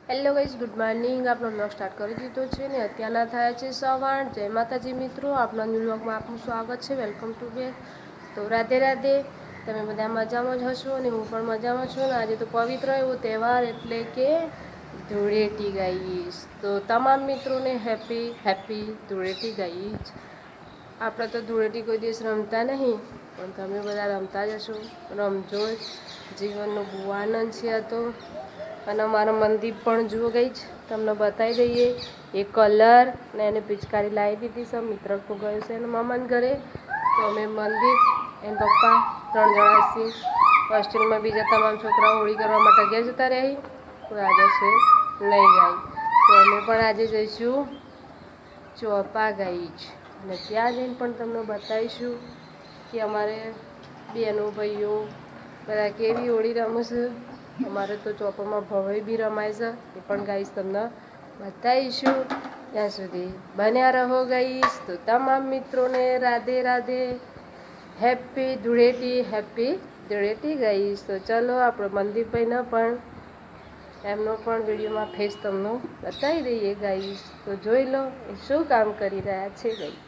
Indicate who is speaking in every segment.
Speaker 1: Hello guys, good morning. આપણો blog start કરી દીધો છે ને અત્યારના થયા છે 8:15. જય માતાજી મિત્રો, આપણા ન્યૂ બ્લોગમાં આપનું સ્વાગત છે. Welcome to back. તો રાધે રાધે. તમે બધા મજામાં જ હશો અને હું પણ મજામાં છું. ને આજે તો પવિત્ર એવો તહેવાર એટલે કે ધૂળેટી ગાઈઝ. તો તમામ મિત્રોને હેપી ધૂળેટી ગાઈઝ. આપણે તો ધૂળેટી કોઈ દિવસ રમતા નહીં, પણ તમે બધા રમતા જ હશો. રમજો જ, જીવનનો બહુ આનંદ છે આ તો. અને અમારા મંદિર પણ જુઓ ગઈ જ, તમને બતાવી દઈએ. એ કલર ને એને પિચકારી લાવી દીધી છે. મિત્ર તો ગયો છે એને મામાના ઘરે, તો અમે મંદિર એમ પપ્પા 3 જણા છીએ. હોસ્ટેલમાં બીજા તમામ છોકરાઓ હોળી કરવા માટે ઘેર જતા રહી, તો આજે છે નહીં ગાય. તો અમે પણ આજે જઈશું ચોપા ગાઈ જ, અને ત્યાં જઈને પણ તમને બતાવીશું કે અમારે બહેનો ભાઈઓ બધા કેવી હોળી રમે છે. અમારે તો ચોપામાં ભવાઈ બી રમાય છે, એ પણ ગાઈશ તમને બતાવીશું. ત્યાં સુધી બન્યા રહો ગાઈશ. તો તમામ મિત્રોને રાધે રાધે, હેપી ધૂળેટી ગાઈશ. તો ચલો આપણે મંદિરભાઈને પણ એમનો પણ વિડીયોમાં ફેસ તમને બતાવી દઈએ ગાઈશ. તો જોઈ લો એ શું કામ કરી રહ્યા છે ગાઈ.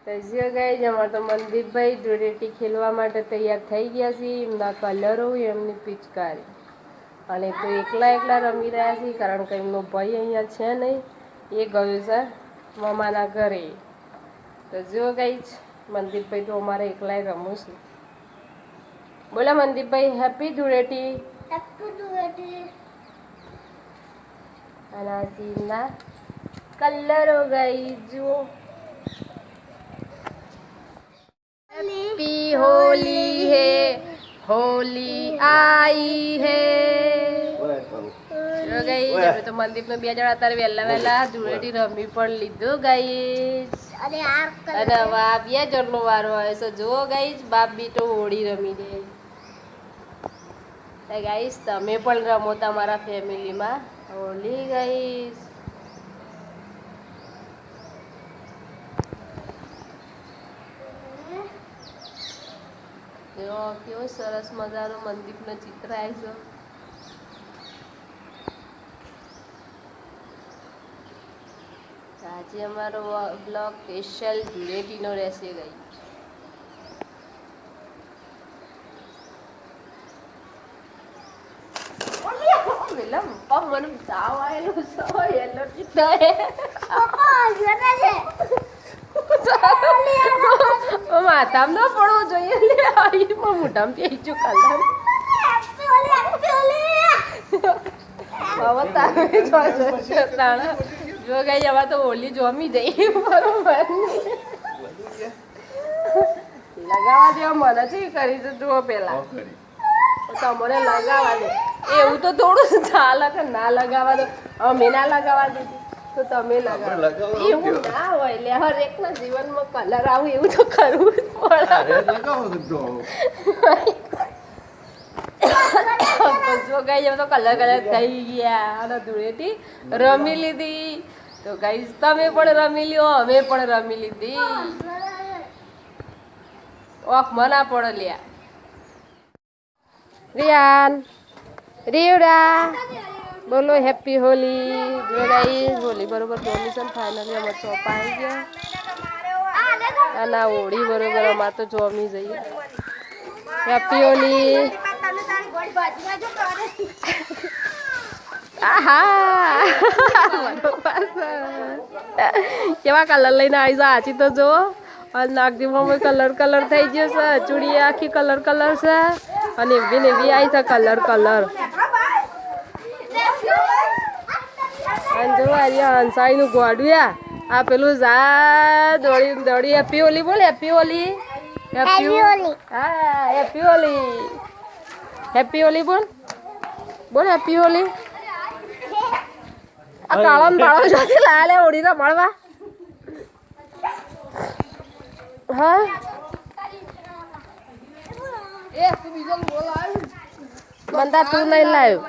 Speaker 1: તો ગાઈઝ, અમારે તો મંદિરભાઈ ધૂળેટી ખેલવા માટે તૈયાર થઈ ગયા છે. એમના કલરો, એમની પિચકારી, અને તો એકલા રમી રહ્યા છે, કારણ કે એમનો ભાઈ અહીંયા છે નહીં, એ ગયો છે મામાના ઘરે. તો જો ગાઈઝ, મનદીપભાઈ તો અમારે એકલા રમું છું. બોલા મનદીપભાઈ, હેપી ધૂળેટી. અને આ સીનના કલરો ગાઈઝ જુઓ. हैप्पी होली है, होली आई है. જો ગઈ, અમે તો મંદિરમાં 2 જણા અત્યારે વહેલા ધૂળેટી રમી પણ લીધું ગાઈસ. અને હવે આ 2 જણનો વારો આવે છે. જો ગાઈસ, બાપ બી તો હોળી રમી દે. ગાઈસ, તમે પણ રમો તમારા ફેમિલીમાં હોલી ગાઈસ. કેવો સરસ મજાનો મંદિરનો ચિત્ર આવ્યો છે. આજે અમારો બ્લોગ સ્પેશિયલ ધૂળેટીનો રહેશે ગઈ. મને તાવ આવેલો માથામાં ના પડવો જોઈએ. મોઢામાં પી જો કલર. જો ગઈ, હવે તો હોલી જોમી જઈ. બરોબર, લગાવા દેવા મને છે કરી છે. જુઓ પેલા તમારે લગાવા દે, એવું તો થોડું ચાલે કે ના લગાવા દો. અમે ના લગાવા દીધી તો તમે લગાવો, એવું ના હોય. લે, હરેક ના જીવનમાં કલર આવું એવું તો કરવું જ પડે. જો ગઈ, તો કલર થઈ ગયા અને ધૂળેટી રમી લીધી. તો ગઈ, તમે પણ રમી લ્યો, અમે પણ રમી લીધી. ઓફ મના પડે લ્યા. રિયાન, રીવડા, બોલો હેપી હોલી. જો ગાઈસ, હોલી બરોબર બોલી છે. ફાઇનલી અમારે ચોપા આવી ગયા. અને હોળી બરોબર અમારે તો જોમી જઈએ. હેપી હોલી. કેવા કલર લઈને આવી છે આચી તો જો. નાગદીમાં કલર થઈ ગયો છે. ચૂડી આખી કલર છે. અને એવી આવી છે કલર. અને જો હંસાઈ નું ગોડવ્યા આ પેલું દોડી. હેપી હોલી બોલ. હેપી હોલી. હા, હેપી હોલી બોલ. હેપી હોલી. આ કાળા બાળો સાથે લાલે હોળી ના મળવા. હા, બંદા તું નહીં લાવ્યો.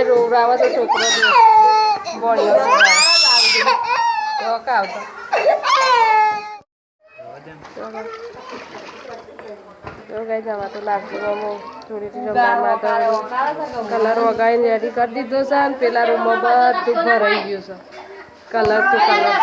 Speaker 1: રોવરાવે છે છોકરો બોળીઓ આવતો તો કઈ જવા તો લાગશે થોડી રમવામાં કલર વગાડીને રેડી કરી દીધો છે ને પેલા રૂમમાં બધું ભરાઈ ગયું છે કલર તો કલર